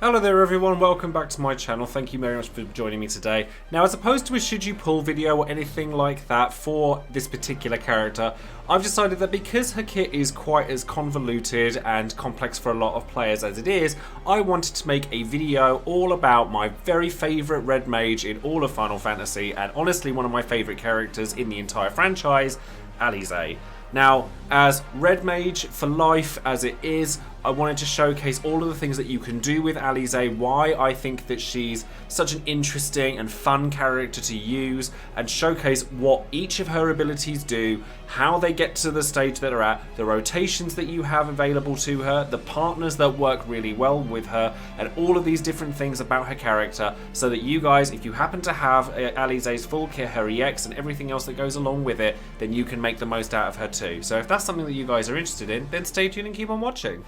Hello there everyone, welcome back to my channel. Thank you very much for joining me today. Now, as opposed to a should you pull video or anything like that for this particular character, I've decided that because her kit is quite as convoluted and complex for a lot of players as it is, I wanted to make a video all about my very favourite red mage in all of Final Fantasy, and honestly one of my favourite characters in the entire franchise, Alisaie. Now, as red mage for life as it is, I wanted to showcase all of the things that you can do with Alisaie, why I think that she's such an interesting and fun character to use, and showcase what each of her abilities do, how they get to the stage that they're at, the rotations that you have available to her, the partners that work really well with her, and all of these different things about her character, so that you guys, if you happen to have Alisaie's full kit, her EX, and everything else that goes along with it, then you can make the most out of her too. So if that's something that you guys are interested in, then stay tuned and keep on watching.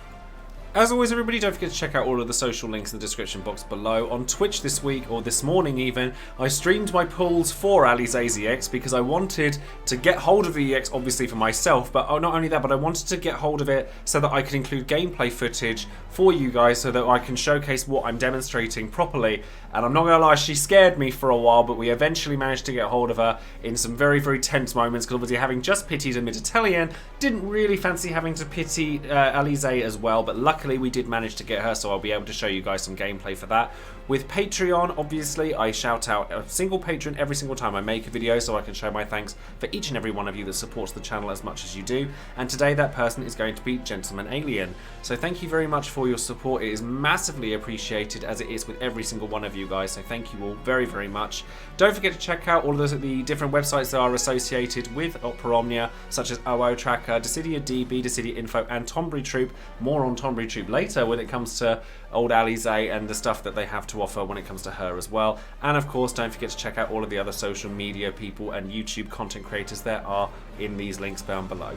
As always, everybody, don't forget to check out all of the social links in the description box below. On Twitch this week, or this morning even, I streamed my pulls for Alisaie's EX because I wanted to get hold of the EX, obviously for myself, but not only that, but I wanted to get hold of it so that I could include gameplay footage for you guys so that I can showcase what I'm demonstrating properly. And I'm not going to lie, she scared me for a while, but we eventually managed to get hold of her in some very, very tense moments, because obviously having just pitied a mid-Italian, didn't really fancy having to pity Alisaie as well, but luckily we did manage to get her, so I'll be able to show you guys some gameplay for that. With Patreon, obviously, I shout out a single patron every single time I make a video, so I can show my thanks for each and every one of you that supports the channel as much as you do. And today that person is going to be Gentleman Alien. So thank you very much for your support. It is massively appreciated, as it is with every single one of you guys, so thank you all very, very much. Don't forget to check out all of the different websites that are associated with Opera Omnia, such as OO Tracker, Dissidia DB, Dissidia Info, and Tonberry Troupe. More on Tonberry Troupe later when it comes to old Alisaie and the stuff that they have to offer when it comes to her as well. And of course, don't forget to check out all of the other social media people and YouTube content creators there are in these links down below.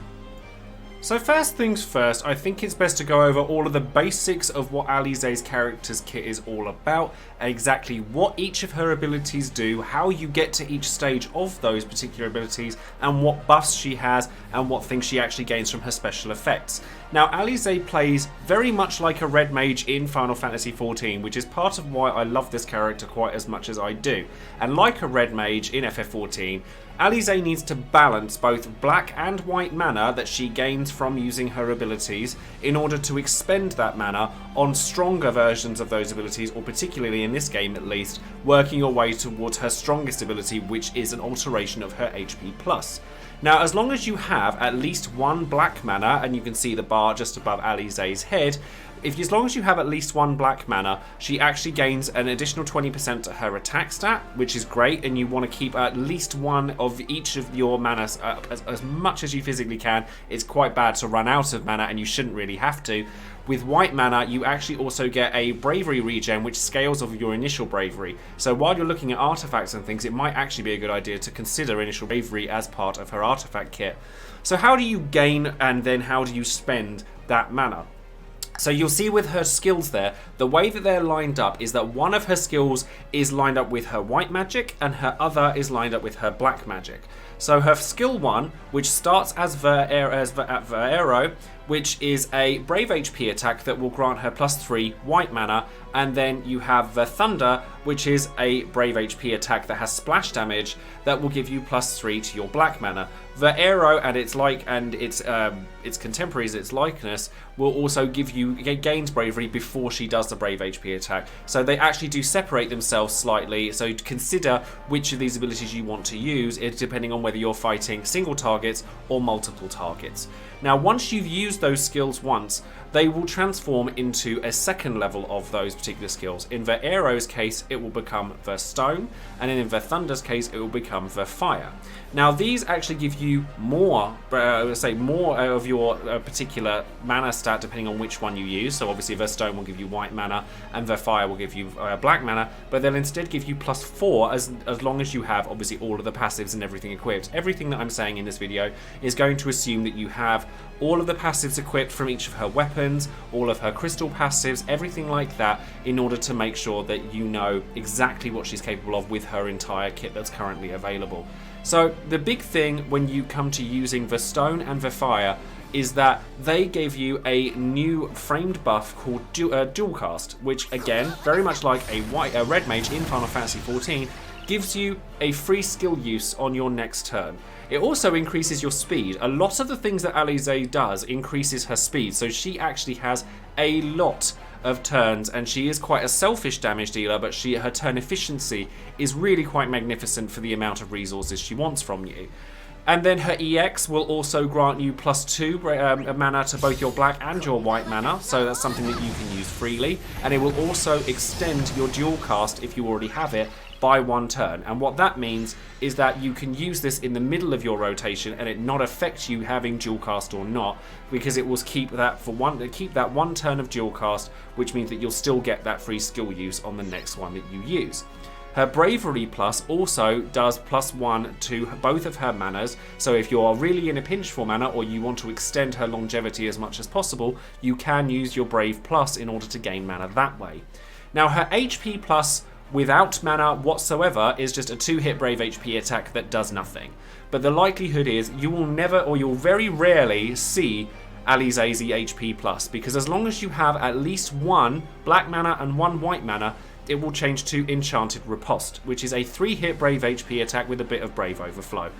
So first things first, I think it's best to go over all of the basics of what Alisaie's character's kit is all about, exactly what each of her abilities do, how you get to each stage of those particular abilities, and what buffs she has, and what things she actually gains from her special effects. Now, Alisaie plays very much like a red mage in Final Fantasy XIV, which is part of why I love this character quite as much as I do. And like a red mage in FF14, Alisaie needs to balance both black and white mana that she gains from using her abilities in order to expend that mana on stronger versions of those abilities, or particularly in this game at least, working your way towards her strongest ability, which is an alteration of her HP+. Now, as long as you have at least one black mana, and you can see the bar just above Alisaie's head, as long as you have at least one black mana, she actually gains an additional 20% to her attack stat, which is great, and you want to keep at least one of each of your mana as much as you physically can. It's quite bad to run out of mana, and you shouldn't really have to. With white mana, you actually also get a bravery regen, which scales off of your initial bravery. So while you're looking at artifacts and things, it might actually be a good idea to consider initial bravery as part of her artifact kit. So how do you gain, and then how do you spend that mana? So you'll see with her skills there, the way that they're lined up is that one of her skills is lined up with her white magic, and her other is lined up with her black magic. So her skill 1, which starts as Vero, which is a Brave HP attack that will grant her +3 white mana, and then you have the Thunder, which is a Brave HP attack that has splash damage that will give you +3 to your black mana. The Arrow and its contemporaries, its likeness, will also give you gains bravery before she does the Brave HP attack. So they actually do separate themselves slightly. So consider which of these abilities you want to use, depending on whether you're fighting single targets or multiple targets. Now, once you've used those skills once, they will transform into a second level of those particular skills. In the Arrow's case, it will become the Stone, and in the Thunder's case, it will become the Fire. Now, these actually give you more of your particular mana stat depending on which one you use. So obviously the Stone will give you white mana, and the Fire will give you black mana, but they'll instead give you +4 as long as you have obviously all of the passives and everything equipped. Everything that I'm saying in this video is going to assume that you have all of the passives equipped from each of her weapons, all of her crystal passives, everything like that, in order to make sure that you know exactly what she's capable of with her entire kit that's currently available. So the big thing when you come to using the Stone and the Fire is that they gave you a new framed buff called Dual Cast, which again, very much like a red mage in Final Fantasy XIV, gives you a free skill use on your next turn. It also increases your speed. A lot of the things that Alisaie does increases her speed, so she actually has a lot of turns, and she is quite a selfish damage dealer, but her turn efficiency is really quite magnificent for the amount of resources she wants from you. And then her EX will also grant you +2 mana to both your black and your white mana, so that's something that you can use freely. And it will also extend your dual cast, if you already have it, by 1 turn. And what that means is that you can use this in the middle of your rotation and it not affect you having dual cast or not, because it will keep that one turn of dual cast, which means that you'll still get that free skill use on the next one that you use. Her Bravery Plus also does +1 to both of her manas, so if you're really in a pinch for mana or you want to extend her longevity as much as possible, you can use your Brave Plus in order to gain mana that way. Now her HP Plus without mana whatsoever is just a 2-hit Brave HP attack that does nothing. But the likelihood is you will never, or you'll very rarely see Alisaie's HP Plus, because as long as you have at least 1 black mana and 1 white mana, it will change to Enchanted Riposte, which is a 3-hit Brave HP attack with a bit of Brave Overflow.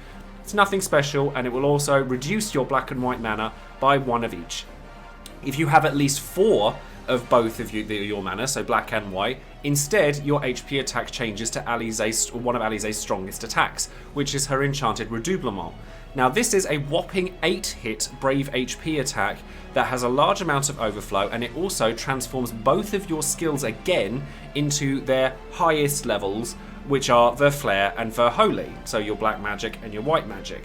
It's nothing special, and it will also reduce your black and white mana by 1 of each. If you have at least 4 of both of your mana, so black and white, instead your HP attack changes to one of Alisaie's strongest attacks, which is her Enchanted Redoublement. Now this is a whopping 8-hit Brave HP attack that has a large amount of overflow, and it also transforms both of your skills again into their highest levels, which are the Flare and the Holy, so your black magic and your white magic.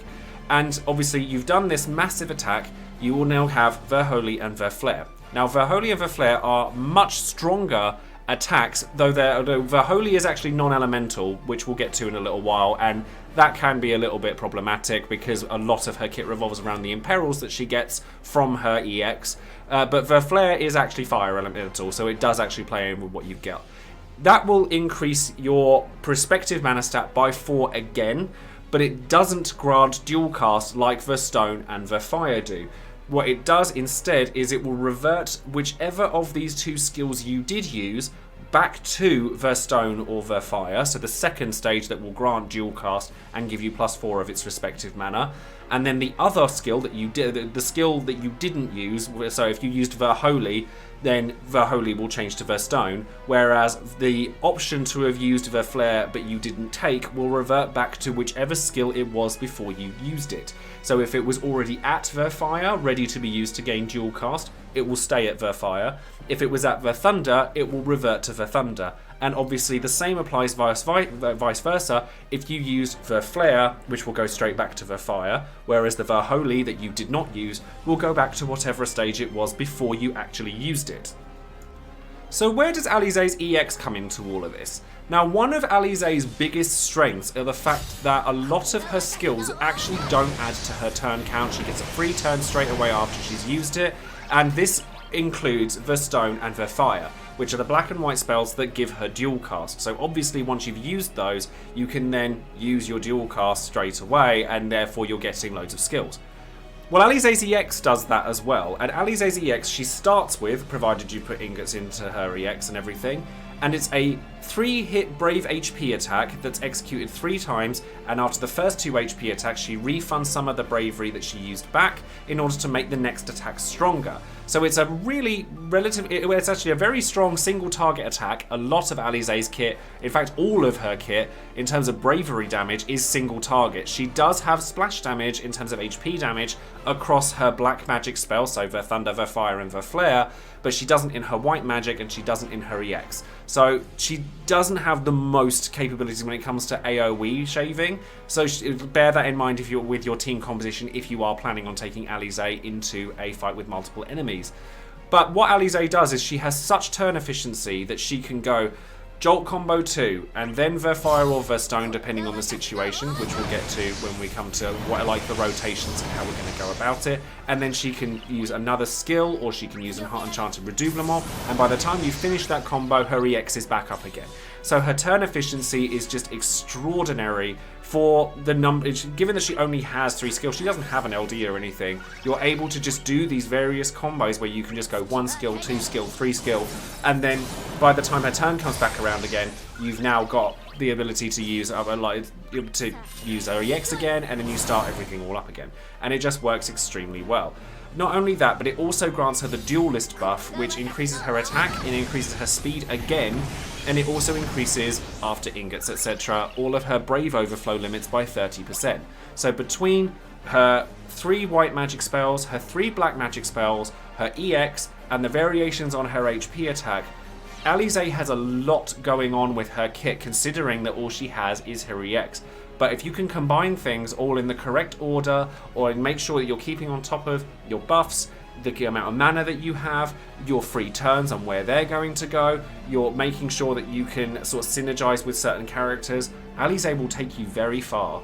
And obviously you've done this massive attack, you will now have the Holy and the Flare. Now the Holy and the Flare are much stronger attacks, though the Holy is actually non-elemental, which we'll get to in a little while, and that can be a little bit problematic because a lot of her kit revolves around the imperils that she gets from her EX, but the Flare is actually fire elemental, so it does actually play in with what you've got. That will increase your prospective mana stat by 4 again, but it doesn't grant dual cast like the Stone and the Fire do. What it does instead is it will revert whichever of these 2 skills you did use back to the Stone or the Fire, so the second stage that will grant dual cast and give you +4 of its respective mana. And then the other skill that you did, the skill that you didn't use, so if you used the Holy, then the Holy will change to the Stone, whereas the option to have used the Flare but you didn't take will revert back to whichever skill it was before you used it. So if it was already at the Fire, ready to be used to gain dual cast, it will stay at the Fire. If it was at the Thunder, it will revert to the Thunder. And obviously the same applies vice versa if you used the Flare, which will go straight back to the Fire, whereas the Holy that you did not use will go back to whatever stage it was before you actually used it. So where does Alisaie's EX come into all of this? Now, one of Alisaie's biggest strengths are the fact that a lot of her skills actually don't add to her turn count. She gets a free turn straight away after she's used it, and this includes the Stone and the Fire, which are the black and white spells that give her dual cast. So obviously once you've used those, you can then use your dual cast straight away, and therefore you're getting loads of skills. Well, Alisaie's EX does that as well, and Alisaie's EX she starts with, provided you put ingots into her EX and everything, and it's a 3-hit Brave HP attack that's executed 3 times, and after the first 2 HP attacks she refunds some of the bravery that she used back in order to make the next attack stronger. So it's a really it's actually a very strong single target attack. A lot of Alisaie's kit, in fact all of her kit, in terms of bravery damage is single target. She does have splash damage in terms of HP damage across her black magic spells, so the Thunder, the Fire and the Flare, but she doesn't in her white magic and she doesn't in her EX. So she doesn't have the most capabilities when it comes to AoE shaving, so bear that in mind if you're with your team composition if you are planning on taking Alisaie into a fight with multiple enemies. But what Alisaie does is she has such turn efficiency that she can go Jolt combo 2, and then the Fire or the Stone, depending on the situation, which we'll get to when we come to what like the rotations and how we're going to go about it. And then she can use another skill, or she can use an Enchanted Redoublement, and by the time you finish that combo, her EX is back up again. So her turn efficiency is just extraordinary for the number. Given that she only has 3 skills, she doesn't have an LD or anything, you're able to just do these various combos where you can just go 1 skill, 2 skill, 3 skill, and then by the time her turn comes back around again, you've now got the ability to use her EX again, and then you start everything all up again. And it just works extremely well. Not only that, but it also grants her the duelist buff, which increases her attack and increases her speed again, and it also increases, after ingots, etc., all of her brave overflow limits by 30%. So between her 3 white magic spells, her 3 black magic spells, her EX, and the variations on her HP attack, Alisaie has a lot going on with her kit, considering that all she has is her EX. But if you can combine things all in the correct order, or make sure that you're keeping on top of your buffs, the amount of mana that you have, your free turns and where they're going to go, you're making sure that you can sort of synergize with certain characters, Alisaie will take you very far.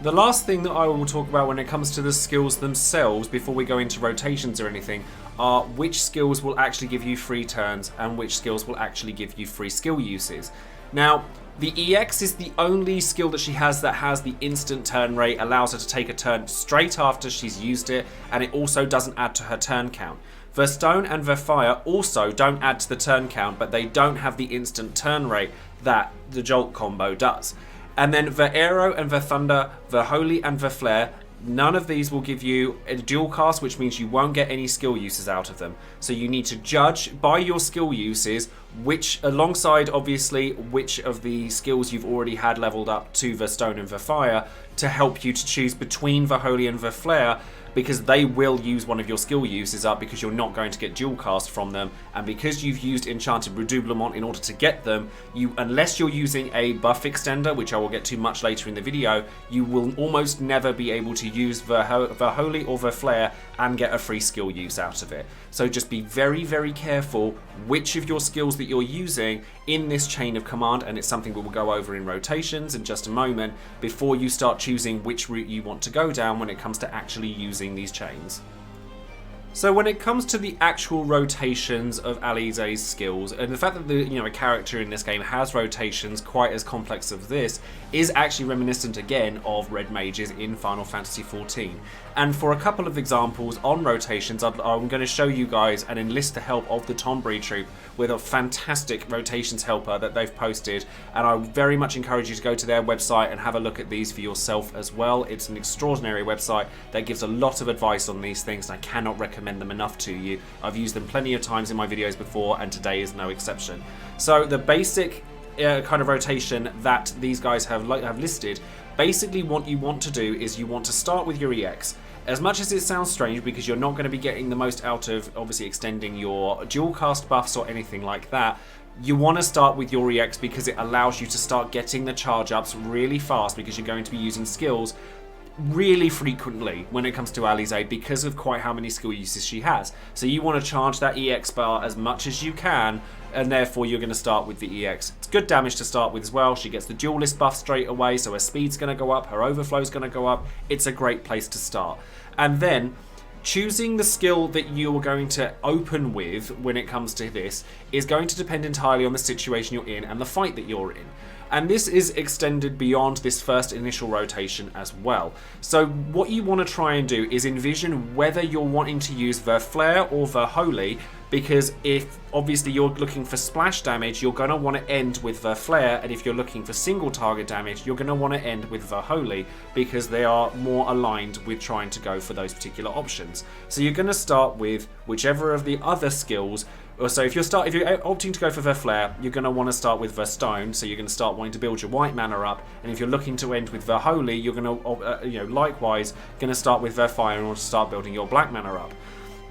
The last thing that I will talk about when it comes to the skills themselves, before we go into rotations or anything, are which skills will actually give you free turns and which skills will actually give you free skill uses. Now, the EX is the only skill that she has that has the instant turn rate, allows her to take a turn straight after she's used it, and it also doesn't add to her turn count. The Stone and the Fire also don't add to the turn count, but they don't have the instant turn rate that the Jolt combo does. And then the Arrow and the Thunder, the Holy and the Flare, none of these will give you a dual cast, which means you won't get any skill uses out of them. So you need to judge by your skill uses, which, alongside obviously which of the skills you've already had leveled up to the Stone and the Fire, to help you to choose between the Holy and the Flare, because they will use one of your skill uses up, because you're not going to get dual cast from them, and because you've used Enchanted Redoublement in order to get them, unless you're using a buff extender, which I will get to much later in the video, you will almost never be able to use the Holy or the Flare and get a free skill use out of it. So just be very, very careful which of your skills that you're using in this chain of command, and it's something we will go over in rotations in just a moment, before you start choosing which route you want to go down when it comes to actually using these chains. So when it comes to the actual rotations of Alisaie's skills, and the fact that a character in this game has rotations quite as complex as this, is actually reminiscent again of red mages in Final Fantasy XIV. And for a couple of examples on rotations, I'm going to show you guys and enlist the help of the Tonberry Troupe with a fantastic rotations helper that they've posted, and I very much encourage you to go to their website and have a look at these for yourself as well. It's an extraordinary website that gives a lot of advice on these things, and I cannot recommend them enough to you. I've used them plenty of times in my videos before, and today is no exception. So the basic kind of rotation that these guys have listed, basically what you want to do is you want to start with your EX. As much as it sounds strange, because you're not going to be getting the most out of obviously extending your dual cast buffs or anything like that, you want to start with your EX because it allows you to start getting the charge ups really fast, because you're going to be using skills really frequently when it comes to Alisaie because of quite how many skill uses she has. So you want to charge that EX bar as much as you can, and therefore you're going to start with the EX. It's good damage to start with as well. She gets the duelist buff straight away, so her speed's going to go up, her overflow's going to go up. It's a great place to start. And then choosing the skill that you're going to open with when it comes to this is going to depend entirely on the situation you're in and the fight that you're in. And this is extended beyond this first initial rotation as well. So what you want to try and do is envision whether you're wanting to use the Flare or the Holy, because if obviously you're looking for splash damage, you're going to want to end with the Flare, and if you're looking for single target damage, you're going to want to end with the Holy, because they are more aligned with trying to go for those particular options. So you're going to start with whichever of the other skills. So if you're opting to go for the Flare, you're going to want to start with the Stone, so you're going to start wanting to build your white mana up, and if you're looking to end with the Holy, you're going to likewise going to start with the Fire in order to start building your black mana up.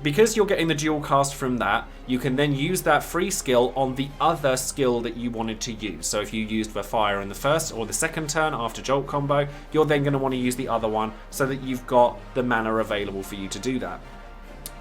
Because you're getting the dual cast from that, you can then use that free skill on the other skill that you wanted to use. So if you used the Fire in the first or the second turn after Jolt combo, you're then going to want to use the other one so that you've got the mana available for you to do that.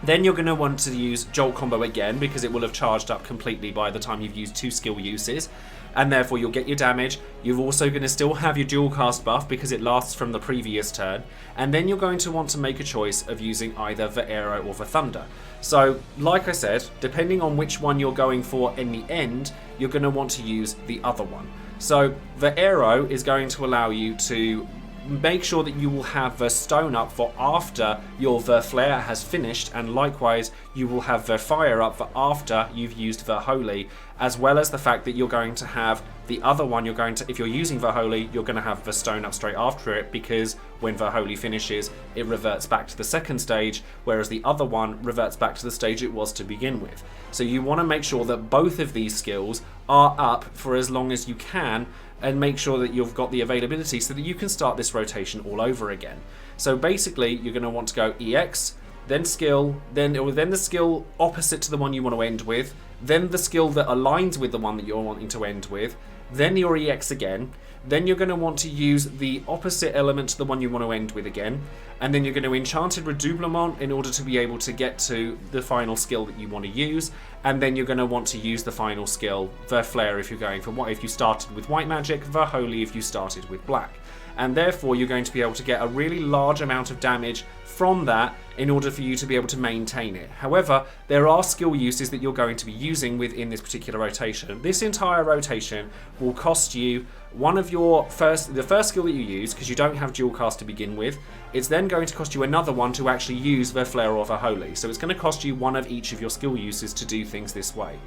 Then you're going to want to use Jolt Combo again because it will have charged up completely by the time you've used 2 skill uses. And therefore you'll get your damage. You're also going to still have your dual cast buff because it lasts from the previous turn. And then you're going to want to make a choice of using either the Arrow or the Thunder. So, like I said, depending on which one you're going for in the end, you're going to want to use the other one. So, the Arrow is going to allow you to make sure that you will have the stone up for after your the flare has finished, and likewise you will have the fire up for after you've used the holy, as well as the fact that you're going to have the other one. You're going to, if you're using the holy, you're going to have the stone up straight after it, because when the holy finishes it reverts back to the second stage, whereas the other one reverts back to the stage it was to begin with. So you want to make sure that both of these skills are up for as long as you can, and make sure that you've got the availability so that you can start this rotation all over again. So basically you're going to want to go EX, then skill, then the skill opposite to the one you want to end with, then the skill that aligns with the one that you're wanting to end with, then your EX again, then you're going to want to use the opposite element to the one you want to end with again, and then you're going to Enchanted Redoublement in order to be able to get to the final skill that you want to use, and then you're going to want to use the final skill, the Flare if you're going for white, if you started with white magic, the Holy if you started with black. And therefore you're going to be able to get a really large amount of damage from that in order for you to be able to maintain it. However, there are skill uses that you're going to be using within this particular rotation. This entire rotation will cost you one of your the first skill that you use, because you don't have dual cast to begin with. It's then going to cost you another one to actually use the Flare or the Holy. So it's going to cost you one of each of your skill uses to do things this way.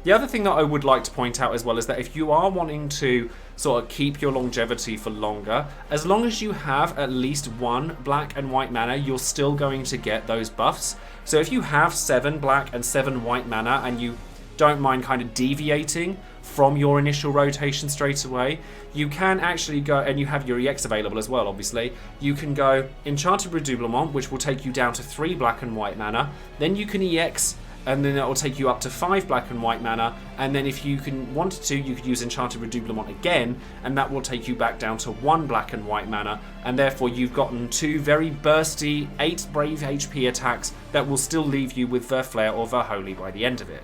The other thing that I would like to point out as well is that if you are wanting to sort of keep your longevity for longer, as long as you have at least one black and white mana, you're still going to get those buffs. So if you have 7 black and 7 white mana and you don't mind kind of deviating from your initial rotation straight away, you can actually go, and you have your EX available as well obviously, you can go Enchanted Redoublement, which will take you down to 3 black and white mana, then you can EX, and then that will take you up to 5 black and white mana, and then if you wanted to, you could use Enchanted Redoublement again, and that will take you back down to 1 black and white mana, and therefore you've gotten 2 very bursty 8 brave HP attacks that will still leave you with the Flare or the Holy by the end of it.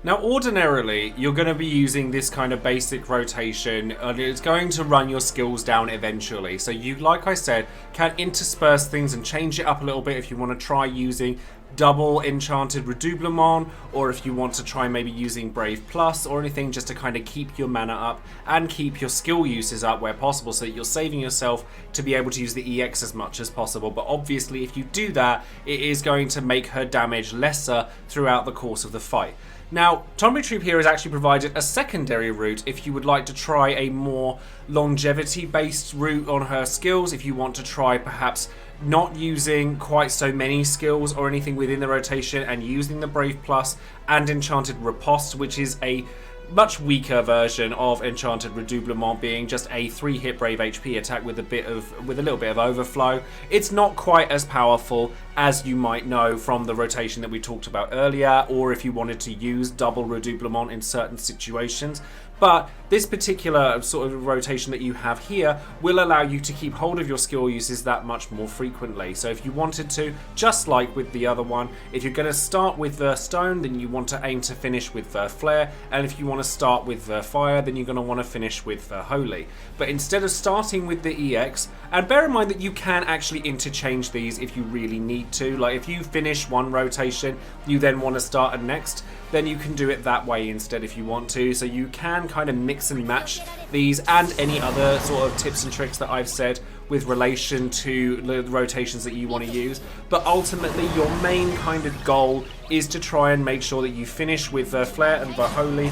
Now ordinarily you're going to be using this kind of basic rotation, and it's going to run your skills down eventually, so you, like I said, can intersperse things and change it up a little bit if you want to try using double Enchanted Redoublement, or if you want to try maybe using Brave Plus or anything, just to kind of keep your mana up and keep your skill uses up where possible, so that you're saving yourself to be able to use the EX as much as possible. But obviously if you do that, it is going to make her damage lesser throughout the course of the fight. Now, Tonberry Troupe here has actually provided a secondary route if you would like to try a more longevity-based route on her skills, if you want to try perhaps not using quite so many skills or anything within the rotation and using the Brave Plus and Enchanted Riposte, which is a much weaker version of Enchanted Redoublement, being just a 3-hit Brave HP attack with a little bit of overflow. It's not quite as powerful as you might know from the rotation that we talked about earlier, or if you wanted to use double Redoublement in certain situations. But this particular sort of rotation that you have here will allow you to keep hold of your skill uses that much more frequently. So if you wanted to, just like with the other one, if you're going to start with the stone, then you want to aim to finish with the flare, and if you want to start with the fire, then you're going to want to finish with the holy. But instead of starting with the EX, and bear in mind that you can actually interchange these if you really need to, like if you finish one rotation, you then want to start a next, then you can do it that way instead if you want to. So you can kind of mix and match these and any other sort of tips and tricks that I've said with relation to the rotations that you want to use. But ultimately your main kind of goal is to try and make sure that you finish with the Flare and the Holy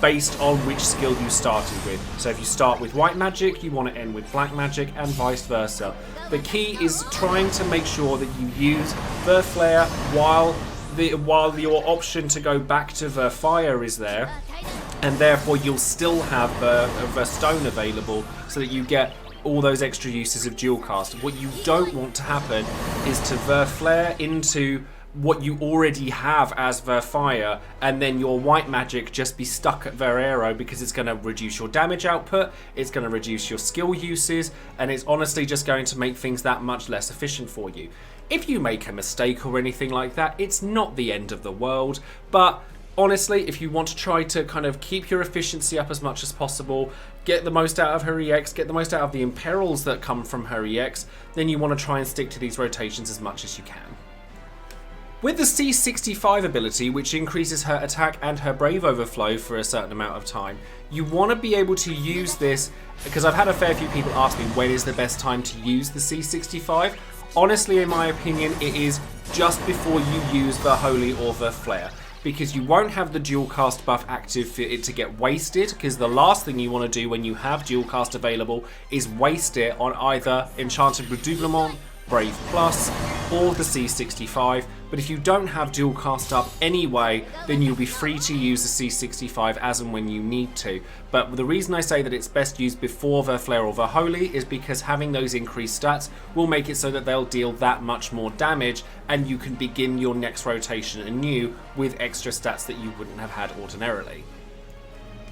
based on which skill you started with. So if you start with white magic, you want to end with black magic, and vice versa. The key is trying to make sure that you use the Flare while your option to go back to the fire is there, and therefore you'll still have the stone available so that you get all those extra uses of dual cast. What you don't want to happen is to the flare into what you already have as their fire, and then your white magic just be stuck at their arrow, because it's going to reduce your damage output, it's going to reduce your skill uses, and it's honestly just going to make things that much less efficient for you. If you make a mistake or anything like that, it's not the end of the world, but honestly, if you want to try to kind of keep your efficiency up as much as possible, get the most out of her EX, get the most out of the imperils that come from her EX, then you want to try and stick to these rotations as much as you can. With the C65 ability, which increases her attack and her Brave Overflow for a certain amount of time, you want to be able to use this, because I've had a fair few people ask me when is the best time to use the C65. Honestly, in my opinion, it is just before you use the Holy or the Flare, because you won't have the dual cast buff active for it to get wasted, because the last thing you want to do when you have dual cast available is waste it on either Enchanted Redoublement, Brave Plus, or the C65. But if you don't have dual cast up anyway, then you'll be free to use the C65 as and when you need to. But the reason I say that it's best used before the Flare or the Holy is because having those increased stats will make it so that they'll deal that much more damage, and you can begin your next rotation anew with extra stats that you wouldn't have had ordinarily.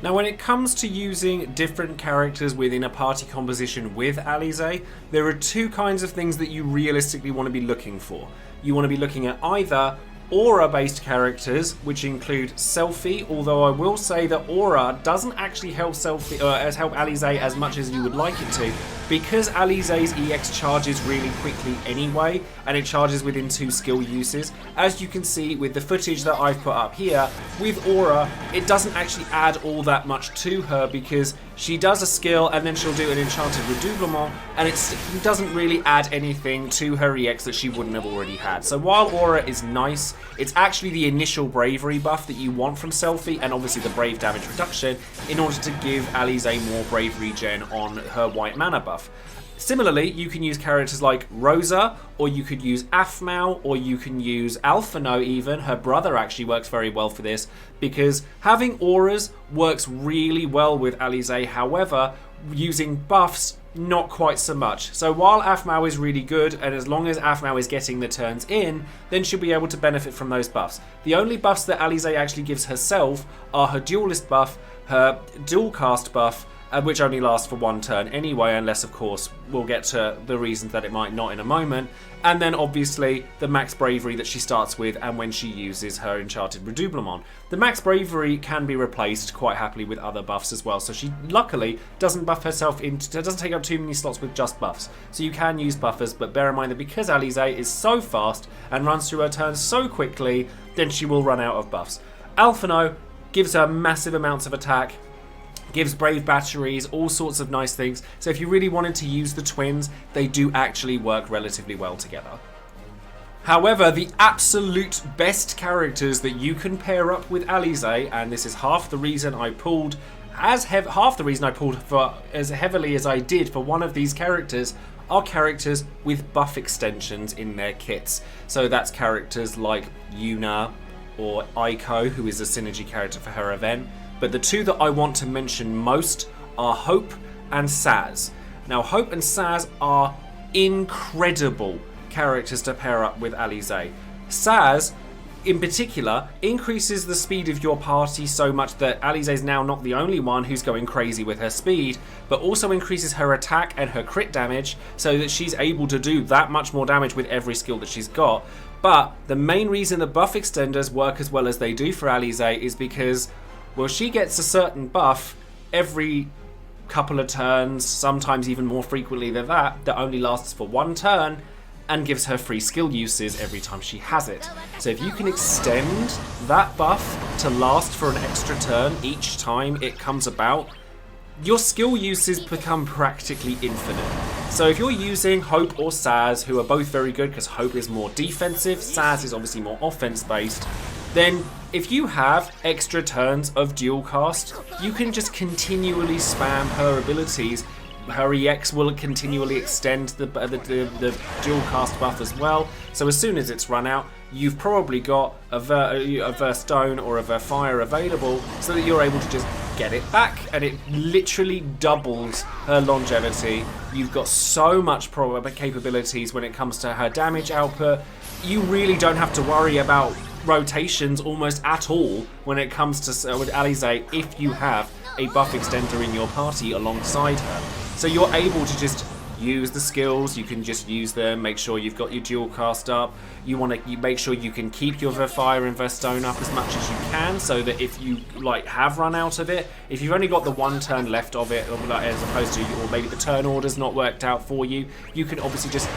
Now, when it comes to using different characters within a party composition with Alisaie, there are two kinds of things that you realistically want to be looking for. You want to be looking at either aura-based characters, which include Selfie, although I will say that aura doesn't actually help help Alisaie as much as you would like it to, because Alisaie's EX charges really quickly anyway, and it charges within 2 skill uses. As you can see with the footage that I've put up here, with aura, it doesn't actually add all that much to her, because she does a skill and then she'll do an Enchanted Redoublement, and it doesn't really add anything to her EX that she wouldn't have already had. So while aura is nice, it's actually the initial bravery buff that you want from Selfie, and obviously the brave damage reduction, in order to give Alisaie more bravery gen on her white mana buff. Similarly, you can use characters like Rosa, or you could use Alphinaud, or you can use Alphinaud even. Her brother actually works very well for this, because having auras works really well with Alisaie. However, using buffs, not quite so much. So while Alphinaud is really good, and as long as Alphinaud is getting the turns in, then she'll be able to benefit from those buffs. The only buffs that Alisaie actually gives herself are her duelist buff, her dual cast buff, which only lasts for 1 turn anyway, unless of course we'll get to the reasons that it might not in a moment, and then obviously the max bravery that she starts with, and when she uses her Enchanted Redoublement. The max bravery can be replaced quite happily with other buffs as well, so she luckily doesn't buff herself doesn't take up too many slots with just buffs, so you can use buffers, but bear in mind that because Alisaie is so fast and runs through her turns so quickly, then she will run out of buffs. Alphinaud gives her massive amounts of attack, gives brave batteries, all sorts of nice things. So if you really wanted to use the twins, they do actually work relatively well together. However, the absolute best characters that you can pair up with Alisaie, and this is half the reason I pulled for as heavily as I did for one of these characters, are characters with buff extensions in their kits. So that's characters like Yuna or Aiko, who is a synergy character for her event. But the two that I want to mention most are Hope and Sass. Now, Hope and Sass are incredible characters to pair up with Alisaie. Sass, in particular, increases the speed of your party so much that Alisaie is now not the only one who's going crazy with her speed, but also increases her attack and her crit damage so that she's able to do that much more damage with every skill that she's got. But the main reason the buff extenders work as well as they do for Alisaie is because, well, she gets a certain buff every couple of turns, sometimes even more frequently than that only lasts for 1 turn, and gives her free skill uses every time she has it. So if you can extend that buff to last for an extra turn each time it comes about, your skill uses become practically infinite. So if you're using Hope or Sass, who are both very good because Hope is more defensive, Sass is obviously more offense based, then if you have extra turns of dual cast, you can just continually spam her abilities. Her EX will continually extend the dual cast buff as well. So as soon as it's run out, you've probably got a Ver Stone or a Ver Fire available, so that you're able to just get it back, and it literally doubles her longevity. You've got so much capabilities when it comes to her damage output. You really don't have to worry about rotations almost at all when it comes to with Alisaie if you have a buff extender in your party alongside her. So you're able to just use the skills, you can just use them, make sure you've got your dual cast up. You want to make sure you can keep your Fire and Verstone up as much as you can, so that if you have run out of it, if you've only got the one turn left of it, as opposed to, or maybe the turn order's not worked out for you, you can obviously just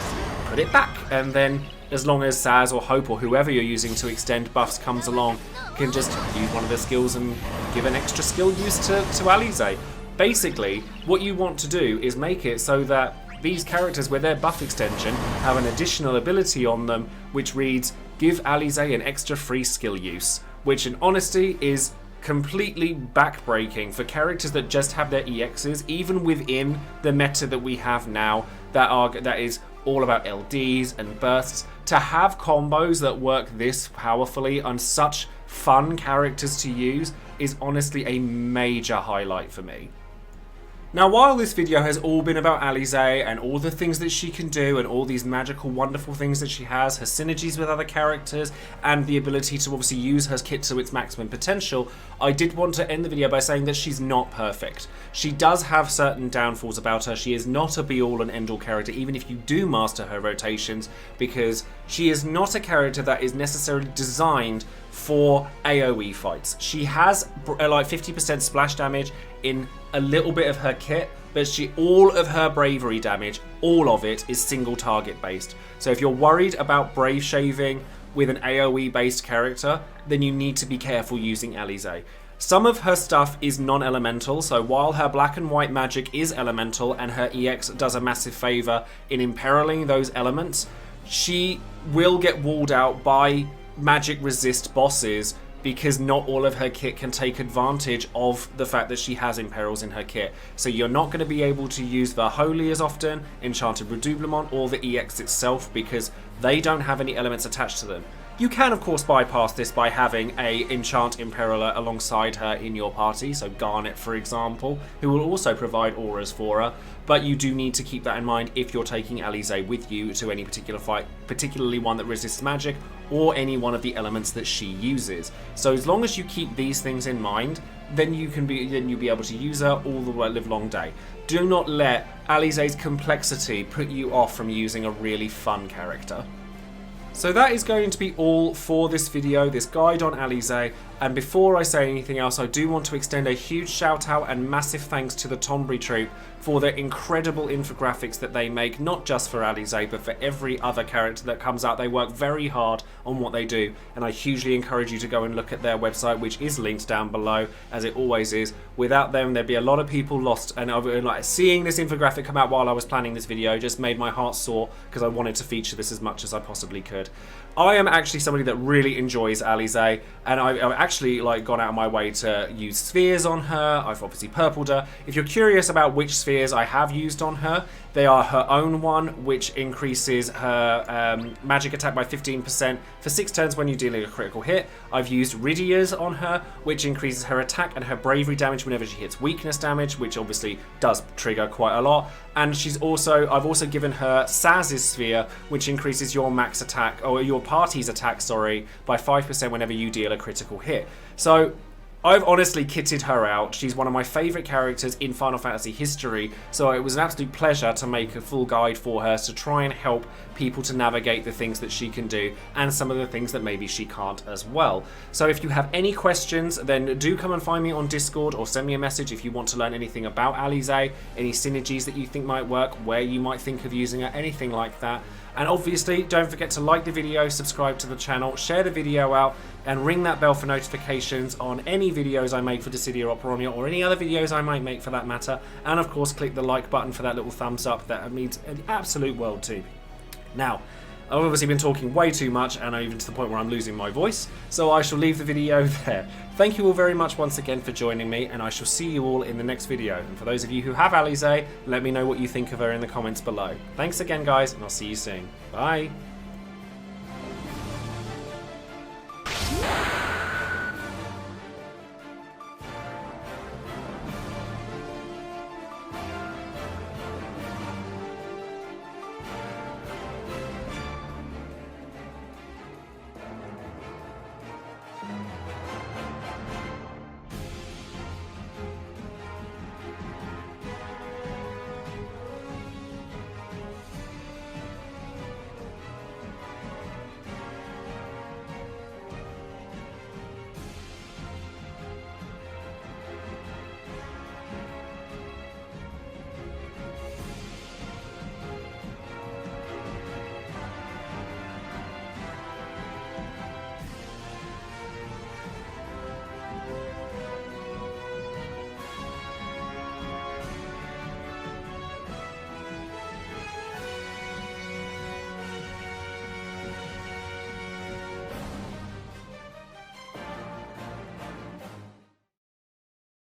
put it back, and then as long as Sass or Hope or whoever you're using to extend buffs comes along, you can just use one of the skills and give an extra skill use to Alisaie. Basically, what you want to do is make it so that these characters with their buff extension have an additional ability on them which reads, give Alisaie an extra free skill use, which in honesty is completely backbreaking for characters that just have their EXs, even within the meta that we have now, that is all about LDs and bursts. To have combos that work this powerfully on such fun characters to use is honestly a major highlight for me. Now, while this video has all been about Alisaie and all the things that she can do and all these magical, wonderful things that she has, her synergies with other characters, and the ability to obviously use her kit to its maximum potential, I did want to end the video by saying that she's not perfect. She does have certain downfalls about her. She is not a be-all and end-all character, even if you do master her rotations, because she is not a character that is necessarily designed for AoE fights. She has like 50% splash damage in a little bit of her kit, but all of her bravery damage, all of it is single target based. So if you're worried about brave shaving with an AoE based character, then you need to be careful using Alisaie. Some of her stuff is non-elemental, so while her black and white magic is elemental and her EX does a massive favour in imperiling those elements, she will get walled out by magic resist bosses because not all of her kit can take advantage of the fact that she has imperils in her kit. So you're not going to be able to use the Holy as often, Enchanted Redoublement, or the EX itself because they don't have any elements attached to them. You can of course bypass this by having a Enchant Imperiler alongside her in your party, so Garnet for example, who will also provide auras for her, but you do need to keep that in mind if you're taking Alisaie with you to any particular fight, particularly one that resists magic or any one of the elements that she uses. So as long as you keep these things in mind, then you'll be able to use her all the live long day. Do not let Alisaie's complexity put you off from using a really fun character. So that is going to be all for this video, this guide on Alisaie, and before I say anything else, I do want to extend a huge shout out and massive thanks to the Tonberry Troupe for their incredible infographics that they make, not just for Alisaie, but for every other character that comes out. They work very hard on what they do, and I hugely encourage you to go and look at their website, which is linked down below, as it always is. Without them, there'd be a lot of people lost, and like seeing this infographic come out while I was planning this video just made my heart sore, because I wanted to feature this as much as I possibly could. I am actually somebody that really enjoys Alisaie, and I've actually gone out of my way to use spheres on her. I've obviously purpled her. If you're curious about which spheres I have used on her, they are her own one, which increases her magic attack by 15% for 6 turns when you're dealing a critical hit. I've used Rydia's on her, which increases her attack and her bravery damage whenever she hits weakness damage, which obviously does trigger quite a lot. And I've also given her Sass's sphere, which increases your max attack, or your party's attack, sorry, by 5% whenever you deal a critical hit. So I've honestly kitted her out. She's one of my favourite characters in Final Fantasy history, so it was an absolute pleasure to make a full guide for her to try and help people to navigate the things that she can do and some of the things that maybe she can't as well. So if you have any questions, then do come and find me on Discord or send me a message if you want to learn anything about Alisaie, any synergies that you think might work, where you might think of using her, anything like that. And obviously, don't forget to like the video, subscribe to the channel, share the video out, and ring that bell for notifications on any videos I make for Dissidia or Opera Omnia, or any other videos I might make for that matter. And of course, click the like button for that little thumbs up. That means an absolute world to me. Now, I've obviously been talking way too much, and even to the point where I'm losing my voice, so I shall leave the video there. Thank you all very much once again for joining me, and I shall see you all in the next video. And for those of you who have Alisaie, let me know what you think of her in the comments below. Thanks again, guys, and I'll see you soon. Bye!